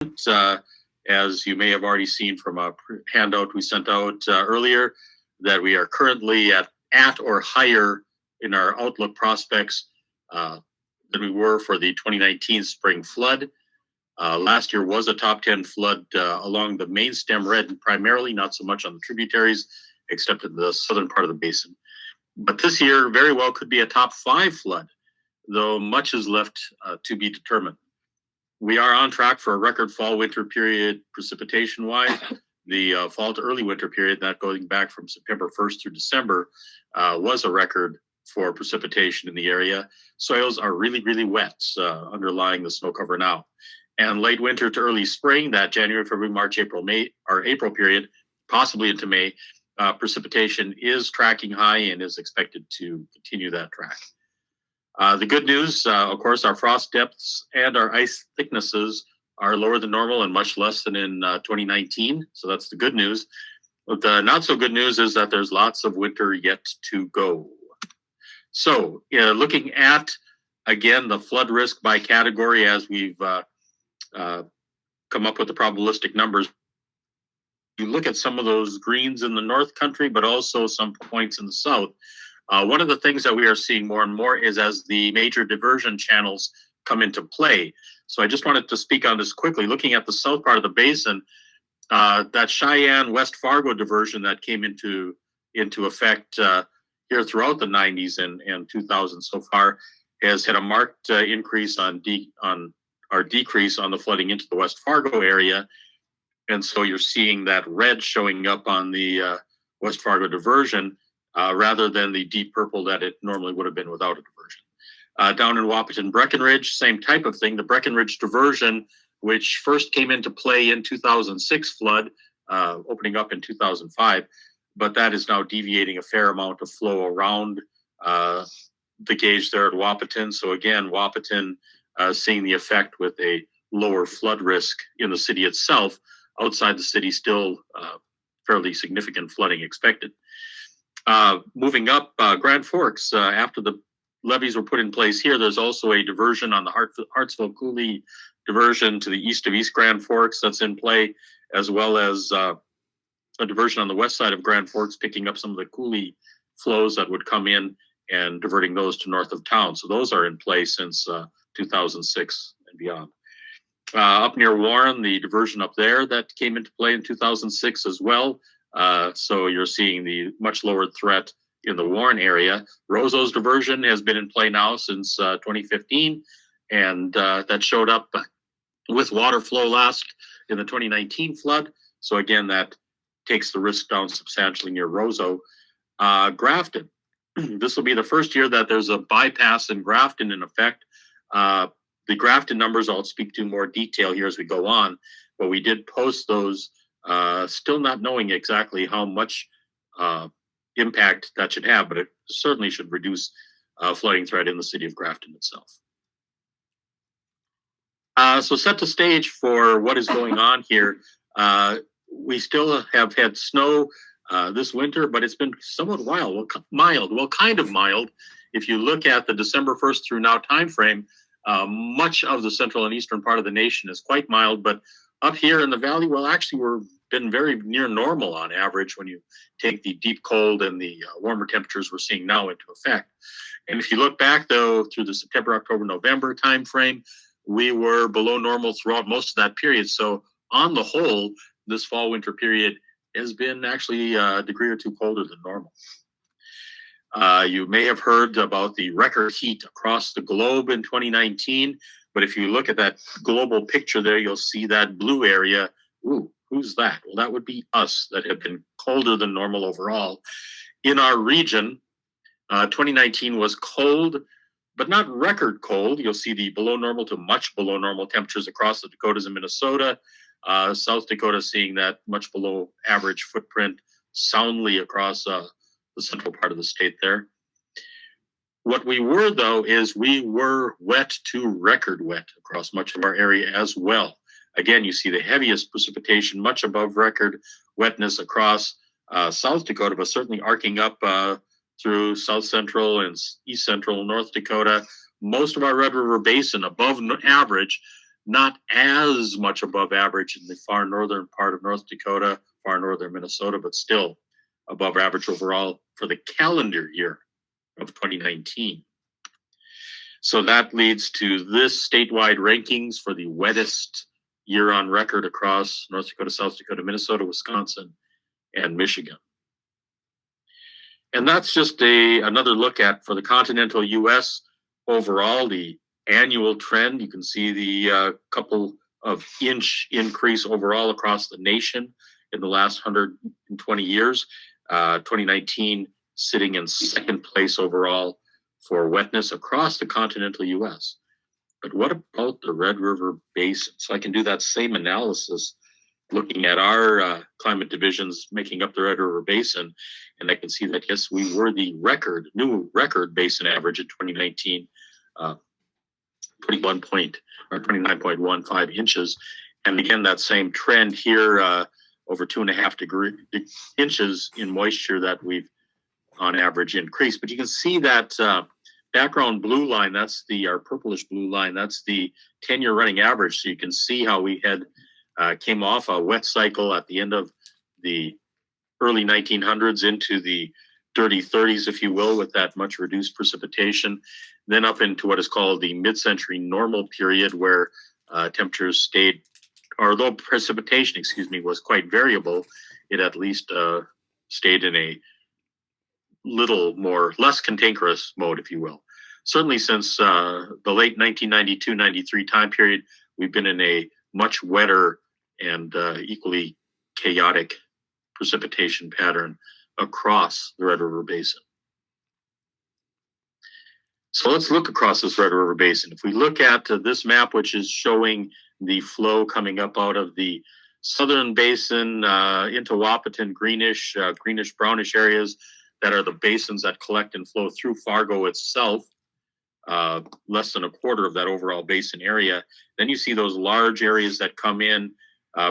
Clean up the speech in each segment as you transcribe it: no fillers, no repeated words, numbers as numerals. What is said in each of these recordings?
As you may have already seen from a handout we sent out earlier, that we are currently at or higher in our outlook prospects than we were for the 2019 spring flood. Last year was a top 10 flood along the main stem red primarily, not so much on the tributaries, except in the southern part of the basin. But this year very well could be a top 5 flood, though much is left to be determined. We are on track for a record fall-winter period precipitation-wise. The fall to early winter period, that going back from September 1st through December, was a record for precipitation in the area. Soils are really, really wet underlying the snow cover now. And late winter to early spring, that January, February, March, April, May, or April period, possibly into May, precipitation is tracking high and is expected to continue that track. The good news, of course, our frost depths and our ice thicknesses are lower than normal and much less than in 2019. So that's the good news. But the not so good news is that there's lots of winter yet to go. So looking at, again, the flood risk by category as we've come up with the probabilistic numbers, you look at some of those greens in the North Country, but also some points in the South. One of the things that we are seeing more and more is as the major diversion channels come into play. So I just wanted to speak on this quickly. Looking at the south part of the basin, that Cheyenne West Fargo diversion that came into effect here throughout the 90s and 2000 so far has had a marked increase on decrease on the flooding into the West Fargo area. And so you're seeing that red showing up on the West Fargo diversion rather than the deep purple that it normally would have been without a diversion. Down in Wahpeton, Breckenridge, same type of thing. The Breckenridge diversion, which first came into play in 2006 flood, opening up in 2005, but that is now deviating a fair amount of flow around the gauge there at Wahpeton. So again, Wahpeton seeing the effect with a lower flood risk in the city itself. Outside the city, still fairly significant flooding expected. Moving up, Grand Forks, after the levees were put in place here, there's also a diversion on the Hartsville-Cooley diversion to the east of East Grand Forks that's in play, as well as a diversion on the west side of Grand Forks, picking up some of the Cooley flows that would come in and diverting those to north of town. So those are in play since 2006 and beyond. Up near Warren, the diversion up there that came into play in 2006 as well. So you're seeing the much lower threat in the Warren area. Roseau's diversion has been in play now since 2015, and that showed up with water flow last in the 2019 flood. So again, that takes the risk down substantially near Roseau. Grafton, this will be the first year that there's a bypass in Grafton in effect. The Grafton numbers I'll speak to more detail here as we go on, but we did post those, still not knowing exactly how much impact that should have, but it certainly should reduce flooding threat in the city of Grafton itself. So set the stage for what is going on here. We still have had snow this winter, but it's been somewhat mild, well, kind of mild. If you look at the December 1st through now timeframe, much of the central and eastern part of the nation is quite mild, but up here in the valley, well, actually, we're been very near normal on average when you take the deep cold and the warmer temperatures we're seeing now into effect. And if you look back, though, through the September, October, November timeframe, we were below normal throughout most of that period. So on the whole, this fall-winter period has been actually a degree or two colder than normal. You may have heard about the record heat across the globe in 2019, but if you look at that global picture there, you'll see that blue area. Ooh, who's that? Well, that would be us that have been colder than normal overall. In our region, 2019 was cold, but not record cold. You'll see the below normal to much below normal temperatures across the Dakotas and Minnesota. South Dakota seeing that much below average footprint soundly across the central part of the state there. What we were, though, is we were wet to record wet across much of our area as well. Again, you see the heaviest precipitation, much above record wetness across South Dakota, but certainly arcing up through South Central and East Central North Dakota. Most of our Red River Basin above average. not as much above average in the far northern part of North Dakota, far northern Minnesota, but still above average overall for the calendar year of 2019. So that leads to this statewide rankings for the wettest year on record across North Dakota, South Dakota, Minnesota, Wisconsin, and Michigan. And that's just another look at, for the continental U.S., overall, the annual trend. You can see the couple of inch increase overall across the nation in the last 120 years. 2019 sitting in second place overall for wetness across the continental U.S. But what about the Red River Basin? So I can do that same analysis looking at our climate divisions making up the Red River Basin, and I can see that, yes, we were the new record basin average in 2019, 29.15 inches. And again, that same trend here, over 2.5 inches in moisture that we've on average increased. But you can see that background blue line, that's our purplish blue line, that's the 10-year running average. So you can see how we had came off a wet cycle at the end of the early 1900s into the dirty 30s, if you will, with that much reduced precipitation, then up into what is called the mid-century normal period, where temperatures stayed, although precipitation, was quite variable, it at least stayed in a less cantankerous mode, if you will. Certainly since the late 1992-93 time period, we've been in a much wetter and equally chaotic precipitation pattern across the Red River Basin. So let's look across this Red River Basin. If we look at this map, which is showing the flow coming up out of the southern basin into Wahpeton, greenish, brownish areas that are the basins that collect and flow through Fargo itself, less than a quarter of that overall basin area. Then you see those large areas that come in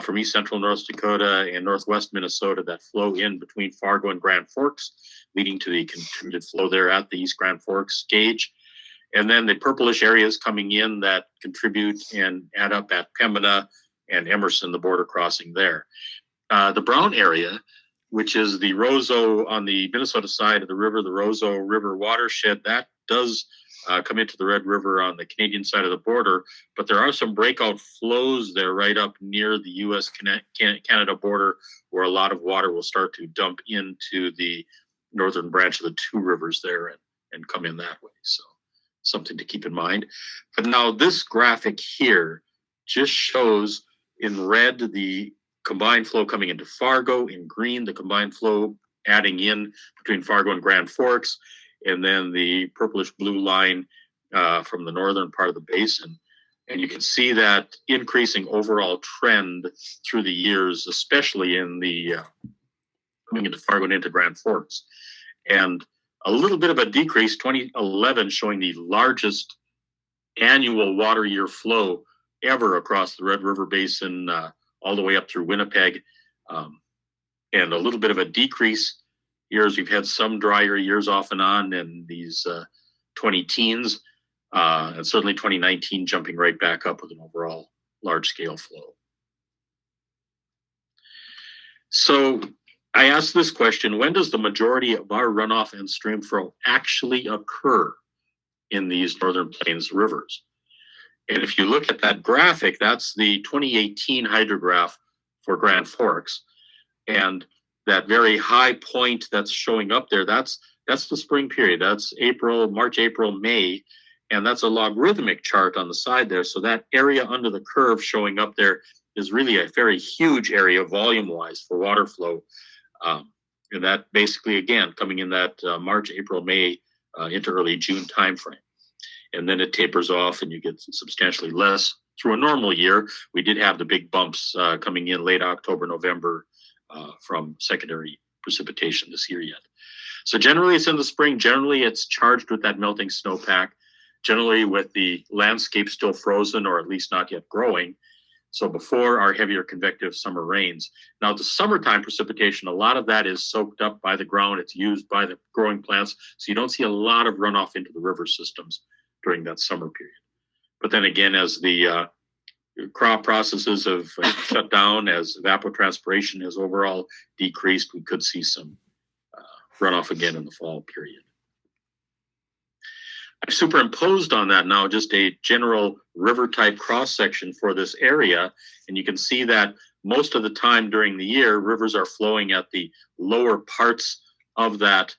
from east central North Dakota and northwest Minnesota that flow in between Fargo and Grand Forks, leading to the contributed flow there at the East Grand Forks gauge. And then the purplish areas coming in that contribute and add up at Pembina and Emerson, the border crossing there. The brown area, which is the Roseau on the Minnesota side of the river, the Roseau River watershed, that does come into the Red River on the Canadian side of the border, but there are some breakout flows there right up near the U.S.-Canada border where a lot of water will start to dump into the northern branch of the two rivers there and come in that way. So something to keep in mind. But now this graphic here just shows in red the combined flow coming into Fargo, in green the combined flow adding in between Fargo and Grand Forks, and then the purplish blue line from the northern part of the basin. And you can see that increasing overall trend through the years, especially in the coming into Fargo and into Grand Forks. And a little bit of a decrease, 2011 showing the largest annual water year flow ever across the Red River Basin, all the way up through Winnipeg. And a little bit of a decrease years. We've had some drier years off and on in these 20-teens, and certainly 2019 jumping right back up with an overall large-scale flow. So I asked this question: when does the majority of our runoff and stream flow actually occur in these Northern Plains rivers? And if you look at that graphic, that's the 2018 hydrograph for Grand Forks. And that very high point that's showing up there, that's the spring period. That's March, April, May. And that's a logarithmic chart on the side there. So that area under the curve showing up there is really a very huge area volume-wise for water flow. And that basically, again, coming in that March, April, May into early June timeframe. And then it tapers off and you get substantially less through a normal year. We did have the big bumps coming in late October, November from secondary precipitation this year yet. So generally it's in the spring. Generally it's charged with that melting snowpack, generally with the landscape still frozen or at least not yet growing. So before our heavier convective summer rains. Now the summertime precipitation, a lot of that is soaked up by the ground. It's used by the growing plants. So you don't see a lot of runoff into the river systems during that summer period. But then again, as the crop processes have shut down as evapotranspiration has overall decreased. We could see some runoff again in the fall period. I've superimposed on that now just a general river type cross section for this area, and you can see that most of the time during the year, rivers are flowing at the lower parts of that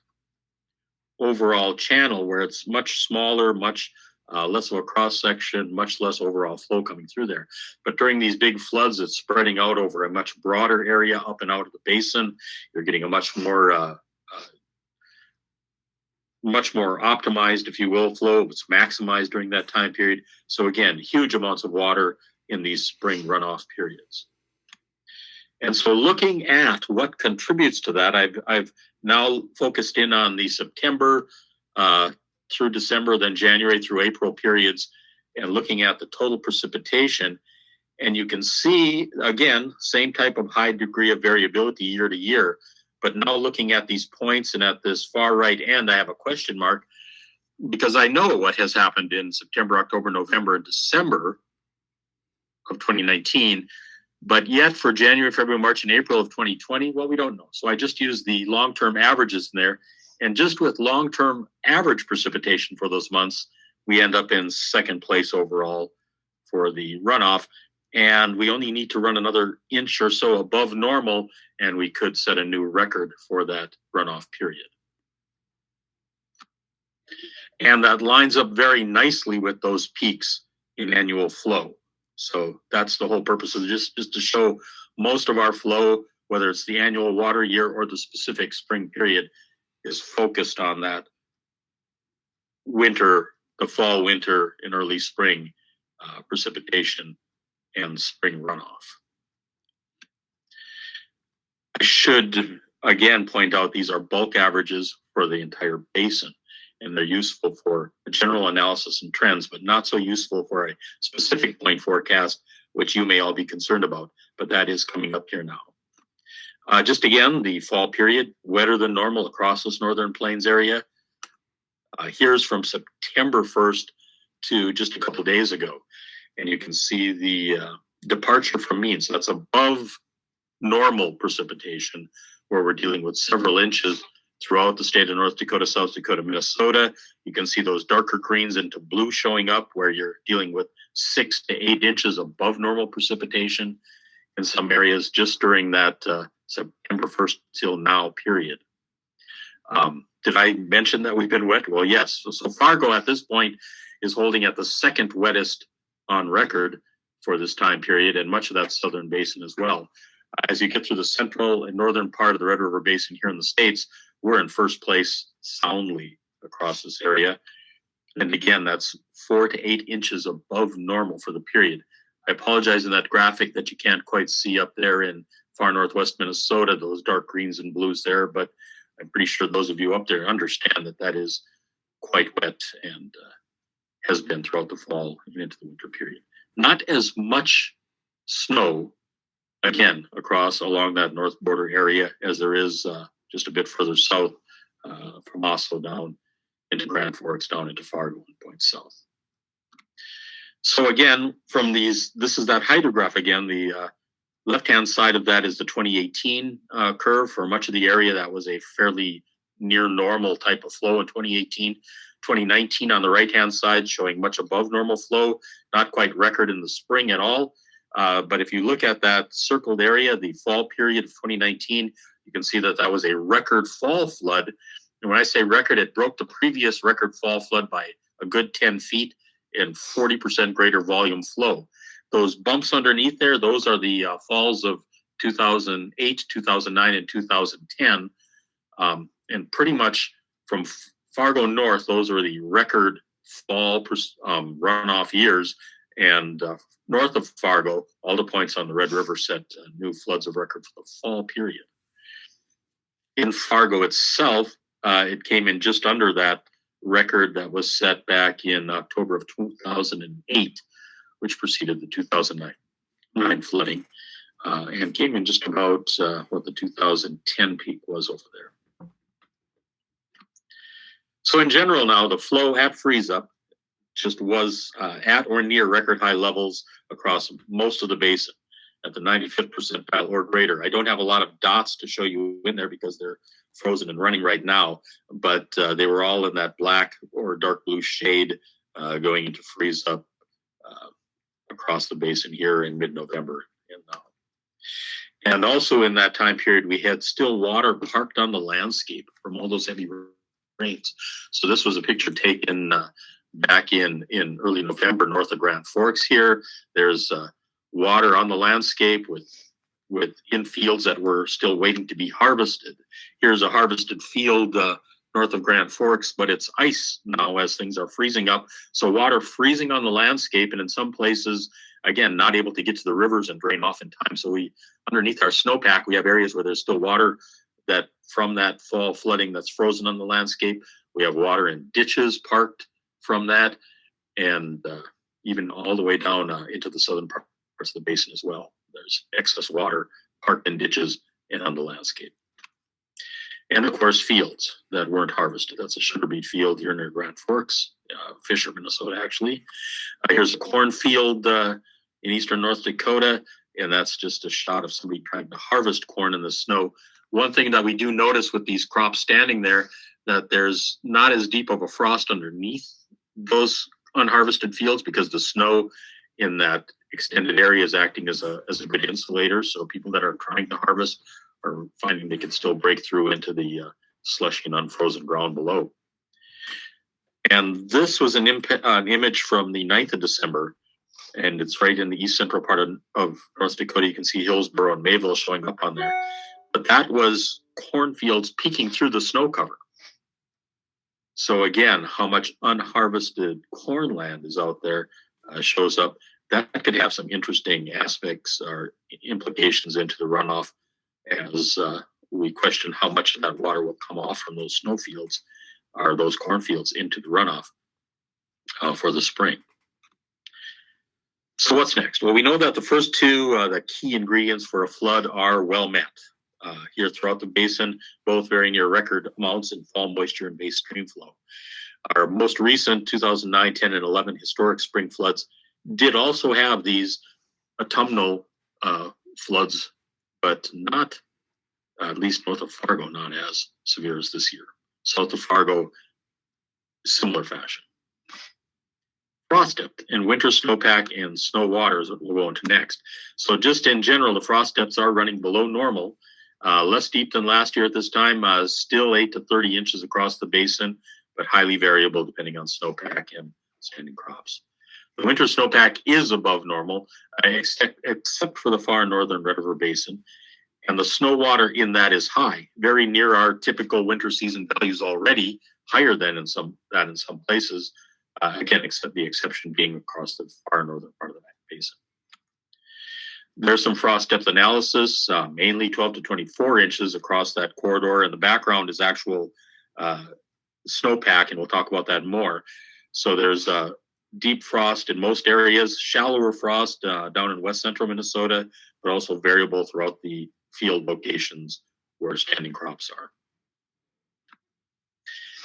overall channel where it's much smaller, much less of a cross section, much less overall flow coming through there. But during these big floods, it's spreading out over a much broader area up and out of the basin. You're getting a much more optimized, if you will, flow. It's maximized during that time period. So again, huge amounts of water in these spring runoff periods. And so looking at what contributes to that, I've now focused in on the September through December, then January through April periods, and looking at the total precipitation. And you can see, again, same type of high degree of variability year to year. But now looking at these points and at this far right end, I have a question mark because I know what has happened in September, October, November, and December of 2019. But yet for January, February, March, and April of 2020, well, we don't know. So I just used the long-term averages in there. And just with long-term average precipitation for those months, we end up in second place overall for the runoff. And we only need to run another inch or so above normal, and we could set a new record for that runoff period. And that lines up very nicely with those peaks in annual flow. So that's the whole purpose of just to show most of our flow, whether it's the annual water year or the specific spring period, is focused on that winter, the fall, winter, and early spring precipitation and spring runoff. I should again point out these are bulk averages for the entire basin, and they're useful for a general analysis and trends, but not so useful for a specific point forecast, which you may all be concerned about, but that is coming up here now. Just again, the fall period, wetter than normal across this northern plains area. Here's from September 1st to just a couple days ago. And you can see the departure from mean. So that's above normal precipitation, where we're dealing with several inches throughout the state of North Dakota, South Dakota, Minnesota. You can see those darker greens into blue showing up, where you're dealing with 6 to 8 inches above normal precipitation in some areas just during that September 1st till now period. Did I mention that we've been wet? Well, yes. So Fargo at this point is holding at the second wettest on record for this time period, and much of that southern basin as well. As you get through the central and northern part of the Red River Basin here in the States, we're in first place soundly across this area. And again, that's 4 to 8 inches above normal for the period. I apologize in that graphic that you can't quite see up there in far northwest Minnesota, those dark greens and blues there, but I'm pretty sure those of you up there understand that that is quite wet and has been throughout the fall and into the winter period. Not as much snow, again, across along that north border area as there is just a bit further south from Oslo down into Grand Forks, down into Fargo and points south. So again, from these, this is that hydrograph again. The left-hand side of that is the 2018 curve. For much of the area, that was a fairly near normal type of flow in 2018. 2019 on the right-hand side showing much above normal flow, not quite record in the spring at all. But if you look at that circled area, the fall period of 2019, you can see that that was a record fall flood. And when I say record, it broke the previous record fall flood by a good 10 feet and 40% greater volume flow. Those bumps underneath there, those are the falls of 2008, 2009, and 2010. And pretty much from Fargo north, those are the record fall runoff years. And north of Fargo, all the points on the Red River set new floods of record for the fall period. In Fargo itself, it came in just under that record that was set back in October of 2008, which preceded the 2009 flooding, and came in just about what the 2010 peak was over there. So in general now, the flow at freeze up just was at or near record high levels across most of the basin at the 95th percentile or greater. I don't have a lot of dots to show you in there because they're frozen and running right now, but they were all in that black or dark blue shade going into freeze up across the basin here in mid-November. And also in that time period, we had still water parked on the landscape from all those heavy rains. So this was a picture taken back in early November north of Grand Forks here. There's water on the landscape with in fields that were still waiting to be harvested. Here's a harvested field north of Grand Forks, but it's ice now as things are freezing up. So water freezing on the landscape, and in some places, again, not able to get to the rivers and drain off in time. So we, underneath our snowpack, we have areas where there's still water that from that fall flooding that's frozen on the landscape. We have water in ditches parked from that, and even all the way down into the southern parts of the basin as well. There's excess water parked in ditches and on the landscape. And of course, fields that weren't harvested. That's a sugar beet field here near Grand Forks, Fisher, Minnesota, actually. Here's a cornfield in eastern North Dakota, and that's just a shot of somebody trying to harvest corn in the snow. One thing that we do notice with these crops standing there, that there's not as deep of a frost underneath those unharvested fields because the snow in that extended area is acting as a good insulator. So people that are trying to harvest are finding they can still break through into the slushy and unfrozen ground below. And this was an image from the 9th of December, and it's right in the east central part of North Dakota. You can see Hillsboro and Mayville showing up on there. But that was cornfields peeking through the snow cover. So again, how much unharvested corn land is out there shows up. That could have some interesting aspects or implications into the runoff as we question how much of that water will come off from those snowfields or those cornfields into the runoff for the spring. So what's next? Well, we know that the first two, the key ingredients for a flood are well met. Here throughout the basin, both very near record amounts in fall moisture and base stream flow. Our most recent 2009, 10, and 11 historic spring floods did also have these autumnal floods, but not, at least north of Fargo, not as severe as this year. South of Fargo, similar fashion. Frost depth in winter snowpack and snow waters we'll go into next. So just in general, the frost depths are running below normal, less deep than last year at this time, still 8 to 30 inches across the basin, but highly variable depending on snowpack and standing crops. The winter snowpack is above normal, except for the far northern Red River Basin, and the snow water in that is high, very near our typical winter season values already, higher than in some places. Again, except the exception being across the far northern part of the basin. There's some frost depth analysis, mainly 12 to 24 inches across that corridor, and the background is actual snowpack, and we'll talk about that more. So there's deep frost in most areas, shallower frost down in west central Minnesota, but also variable throughout the field locations where standing crops are.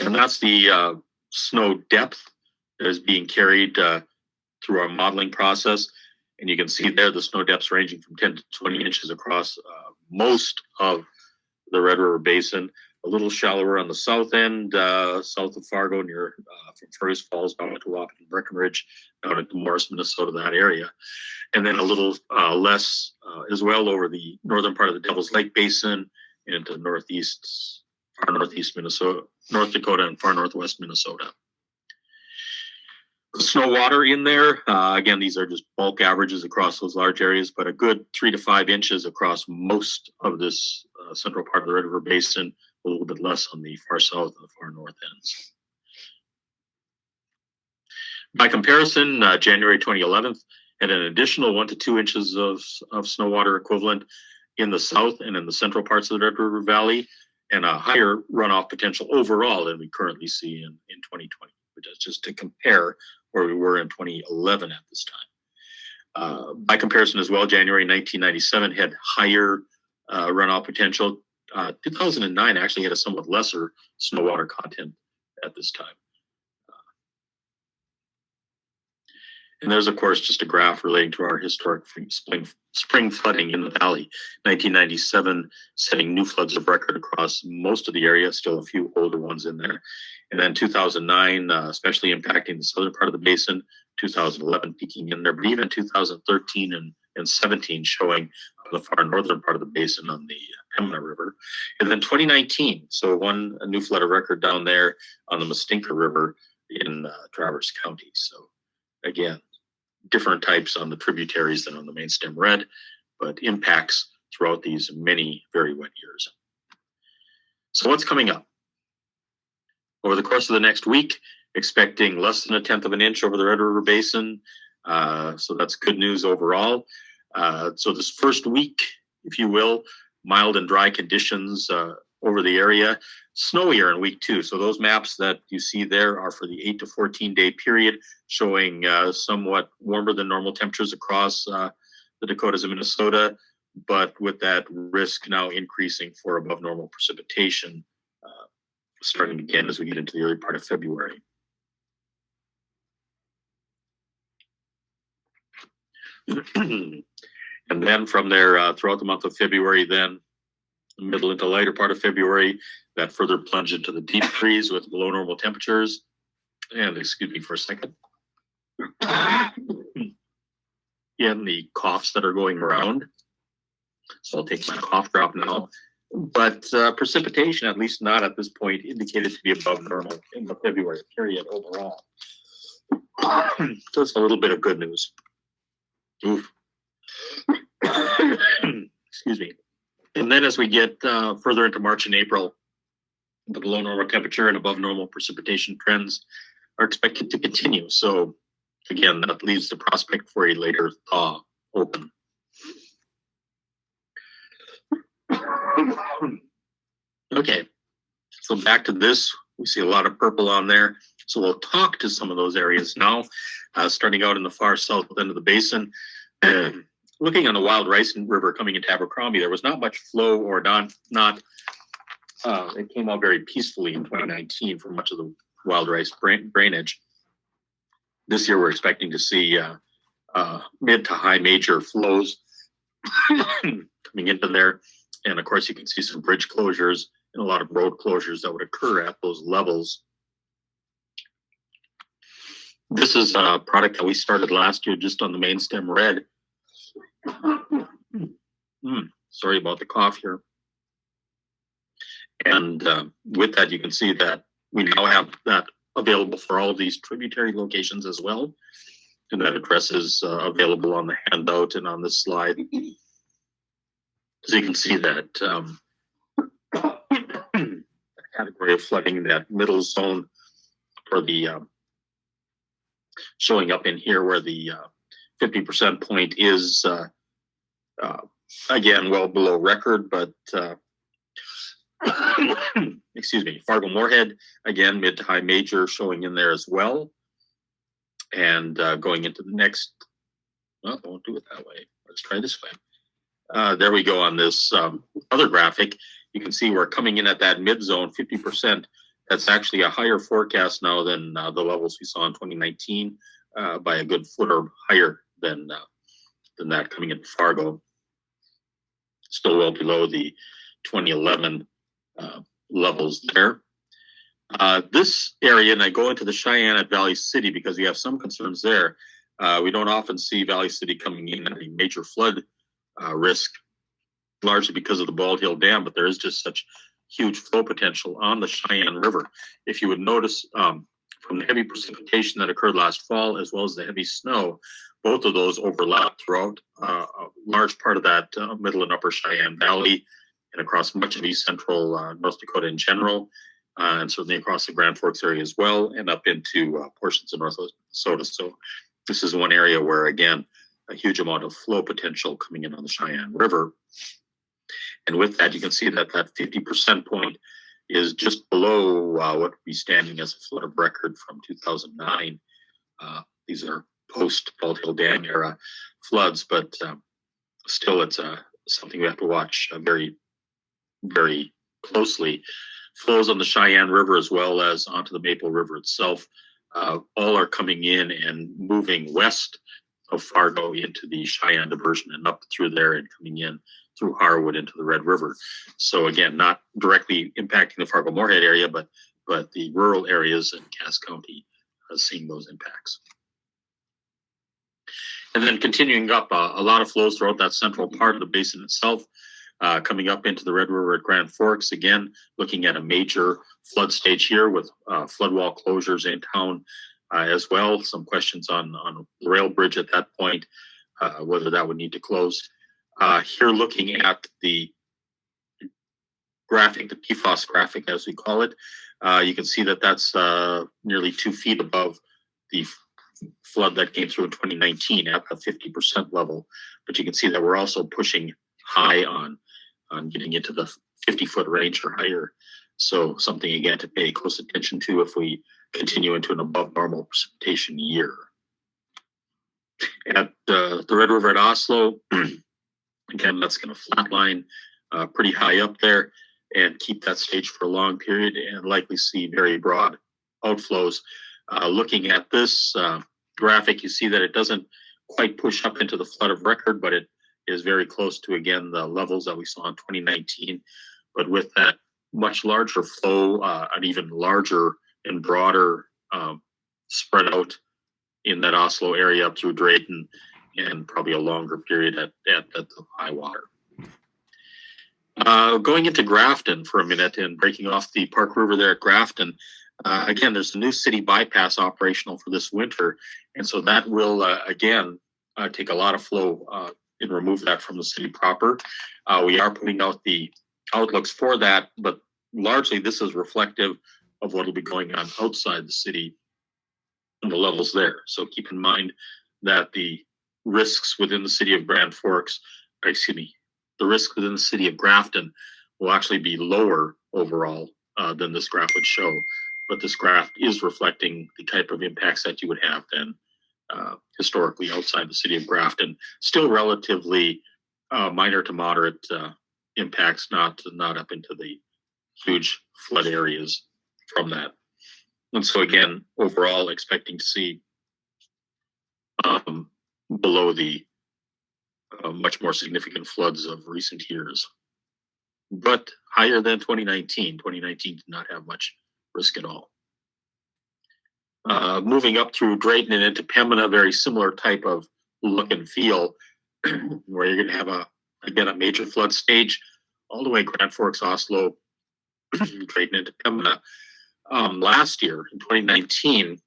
And that's the snow depth that is being carried through our modeling process. And you can see there the snow depths ranging from 10 to 20 inches across most of the Red River Basin. A little shallower on the south end, south of Fargo, near from Fergus Falls down into Wahpeton, Breckenridge, down into Morris, Minnesota, that area. And then a little less as well over the northern part of the Devil's Lake Basin into far northeast Minnesota, North Dakota, and far northwest Minnesota. The snow water in there, again, these are just bulk averages across those large areas, but a good 3 to 5 inches across most of this central part of the Red River Basin, a little bit less on the far south and the far north ends. By comparison, January 2011 had an additional 1 to 2 inches of snow water equivalent in the south and in the central parts of the Red River Valley, and a higher runoff potential overall than we currently see in 2020, which is just to compare where we were in 2011 at this time. By comparison as well, January 1997 had higher runoff potential. 2009 actually had a somewhat lesser snow water content at this time. And there's, of course, just a graph relating to our historic spring flooding in the valley. 1997, setting new floods of record across most of the area, still a few older ones in there. And then 2009, especially impacting the southern part of the basin, 2011 peaking in there, but even 2013 and 17 showing the far northern part of the basin on the Pembina River. And then 2019, so a new flood of record down there on the Mustinka River in Traverse County. So again, different types on the tributaries than on the main stem red, but impacts throughout these many very wet years. So what's coming up? Over the course of the next week, expecting less than 1/10 of an inch over the Red River Basin. So that's good news overall. So this first week, if you will, mild and dry conditions over the area. Snowier in week 2. So those maps that you see there are for the 8 to 14 day period, showing somewhat warmer than normal temperatures across the Dakotas and Minnesota, but with that risk now increasing for above normal precipitation, starting again as we get into the early part of February. And then from there, throughout the month of February, then middle into later part of February, that further plunge into the deep freeze with below normal temperatures. And excuse me for a second. Again, the coughs that are going around. So I'll take my cough drop now. But precipitation, at least not at this point, indicated to be above normal in the February period overall. So it's a little bit of good news. Oof. Excuse me. And then as we get further into March and April, the below normal temperature and above normal precipitation trends are expected to continue. So again, that leaves the prospect for a later thaw open. Okay, so back to this, we see a lot of purple on there. So we'll talk to some of those areas now, starting out in the far south end of the basin. Looking on the Wild Rice River coming into Abercrombie, there was not much flow or it came out very peacefully in 2019 for much of the Wild Rice drainage. This year we're expecting to see mid to high major flows coming into there. And of course you can see some bridge closures and a lot of road closures that would occur at those levels. This is a product that we started last year just on the main stem red. Sorry about the cough here. And with that, you can see that we now have that available for all of these tributary locations as well. And that address is available on the handout and on this slide. So you can see that category of flooding, that middle zone for the showing up in here where the 50% point is again well below record, but excuse me, Fargo-Moorhead again mid to high major showing in there as well. And going into the next, well, I won't do it that way. Let's try this way. There we go on this other graphic. You can see we're coming in at that mid zone, 50%. That's actually a higher forecast now than the levels we saw in 2019 by a good foot or higher than that coming into Fargo. Still well below the 2011 levels there. This area, and I go into the Cheyenne at Valley City because we have some concerns there. We don't often see Valley City coming in at a major flood risk, largely because of the Bald Hill Dam, but there is just such huge flow potential on the Cheyenne River. If you would notice from the heavy precipitation that occurred last fall, as well as the heavy snow, both of those overlap throughout a large part of that middle and upper Cheyenne Valley and across much of east central North Dakota in general, and certainly across the Grand Forks area as well, and up into portions of northwest Minnesota. So this is one area where, again, a huge amount of flow potential coming in on the Cheyenne River. And with that, you can see that that 50% point is just below what would be standing as a flood of record from 2009. These are post-Bald Hill Dam era floods, but still it's something we have to watch very, very closely. Flows on the Cheyenne River as well as onto the Maple River itself all are coming in and moving west of Fargo into the Cheyenne diversion and up through there and coming in through Harwood into the Red River. So again, not directly impacting the Fargo-Moorhead area, but the rural areas in Cass County seeing those impacts. And then continuing up, a lot of flows throughout that central part of the basin itself, coming up into the Red River at Grand Forks. Again, looking at a major flood stage here with flood wall closures in town as well. Some questions on the rail bridge at that point, whether that would need to close. Here looking at the graphic, the PFAS graphic as we call it, you can see that that's nearly 2 feet above the flood that came through in 2019 at a 50% level. But you can see that we're also pushing high on getting into the 50-foot range or higher. So something, again, to pay close attention to if we continue into an above normal precipitation year. At the Red River at Oslo, again, that's going to flatline pretty high up there and keep that stage for a long period and likely see very broad outflows. Looking at this graphic, you see that it doesn't quite push up into the flood of record, but it is very close to, again, the levels that we saw in 2019. But with that much larger flow, an even larger and broader spread out in that Oslo area up through Drayton, and probably a longer period at the high water. Going into Grafton for a minute and breaking off the Park River there at Grafton. Again, there's a new city bypass operational for this winter, and so that will, again, take a lot of flow and remove that from the city proper. We are putting out the outlooks for that, but largely this is reflective of what will be going on outside the city and the levels there. So keep in mind that the risks within the city of Grand Forks, the risk within the city of Grafton will actually be lower overall than this graph would show. But this graph is reflecting the type of impacts that you would have then historically outside the city of Grafton. Still relatively minor to moderate impacts, not up into the huge flood areas from that. And so again, overall expecting to see below the much more significant floods of recent years, but higher than 2019. 2019 did not have much risk at all. Moving up through Drayton and into Pembina, very similar type of look and feel, where you're going to have a major flood stage all the way Grand Forks, Oslo, Drayton into Pembina. Last year in 2019,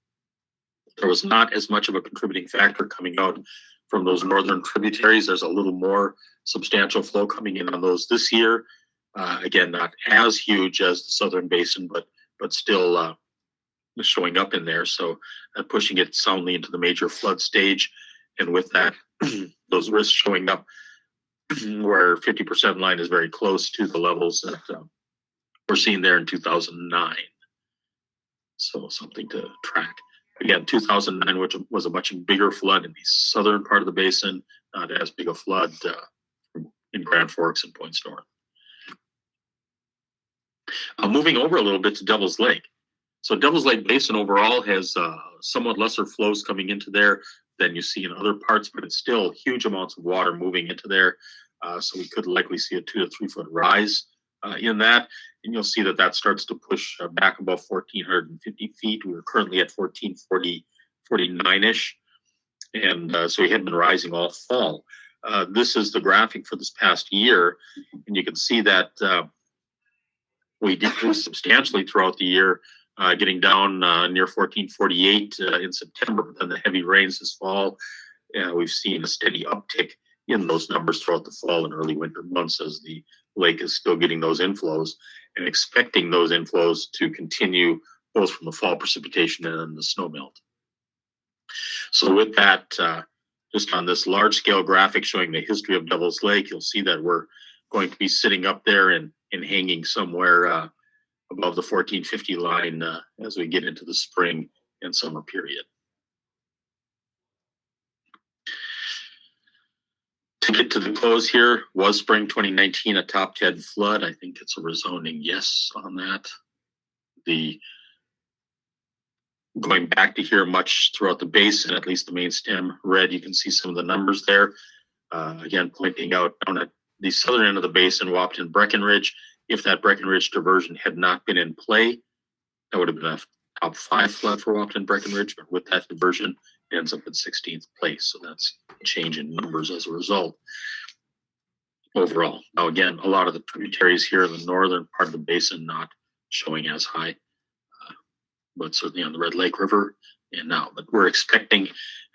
there was not as much of a contributing factor coming out from those northern tributaries. There's a little more substantial flow coming in on those this year. Again, not as huge as the southern basin, but still showing up in there. So pushing it soundly into the major flood stage. And with that, those risks showing up where 50% line is very close to the levels that we're seeing there in 2009. So something to track. Again, 2009, which was a much bigger flood in the southern part of the basin, not as big a flood in Grand Forks and Points North. Moving over a little bit to Devil's Lake. So Devil's Lake Basin overall has somewhat lesser flows coming into there than you see in other parts, but it's still huge amounts of water moving into there. So we could likely see a 2 to 3 foot rise in that. And you'll see that starts to push back above 1,450 feet. We were currently at 1,449-ish. And so we had been rising all fall. This is the graphic for this past year. And you can see that we decreased substantially throughout the year, getting down near 1448 in September. But then the heavy rains this fall, we've seen a steady uptick in those numbers throughout the fall and early winter months as the lake is still getting those inflows and expecting those inflows to continue both from the fall precipitation and the snow melt. So with that, just on this large scale graphic showing the history of Devil's Lake, you'll see that we're going to be sitting up there and hanging somewhere above the 1450 line as we get into the spring and summer period. To get to the close here, was spring 2019 a top 10 flood? I think it's a resounding yes on that. The Going back to here much throughout the basin, at least the main stem red, you can see some of the numbers there. Again, pointing out down at the southern end of the basin, Wahpeton Breckenridge, if that Breckenridge diversion had not been in play, that would have been a top 5 flood for Wahpeton Breckenridge, but with that diversion, it ends up in 16th place. So that's a change in numbers as a result. Overall, now again, a lot of the tributaries here in the northern part of the basin not showing as high, but certainly on the Red Lake River and now. But we're expecting,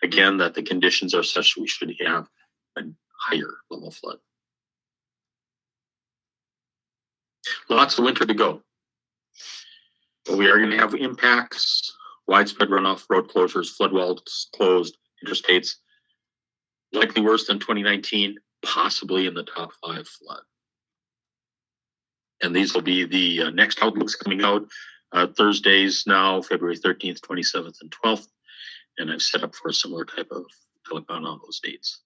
again, that the conditions are such we should have a higher level flood. Lots of winter to go. But we are going to have impacts, widespread runoff, road closures, flood walls closed, interstates, likely worse than 2019, possibly in the top 5 flood. And these will be the next outlooks coming out Thursdays now, February 13th, 27th, and 12th. And I've set up for a similar type of telecon on those dates.